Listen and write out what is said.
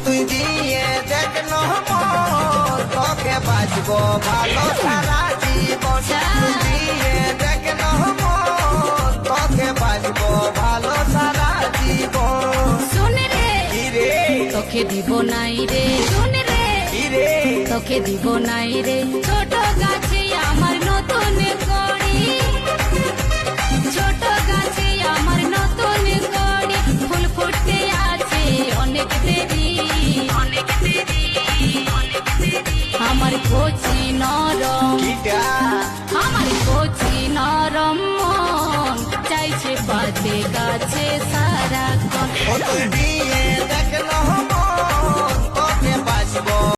তুই দিয়ে দেখ নহমন তোকে বাঁচবো ভালো সারা জীবন তুই দিয়ে দেখ নহমন তোকে বাঁচবো ভালো সারা জীবন শুনে রে কি রে তোকে দিব নাই রে শুনে রে কি রে তোকে দিব নাই রে ছোট গাছে আমার নতুন কড়ি ছোট গাছে আমার নতুন কড়ি ফুল ফুটতে আছে অনেক দেরি অনেক দেরি অনেক দেরি আমার কচি নরম কিটা আমার কচি নরম মন চাইছে বাজে গাছে সারাক্ষণ ও তুই দিয়ে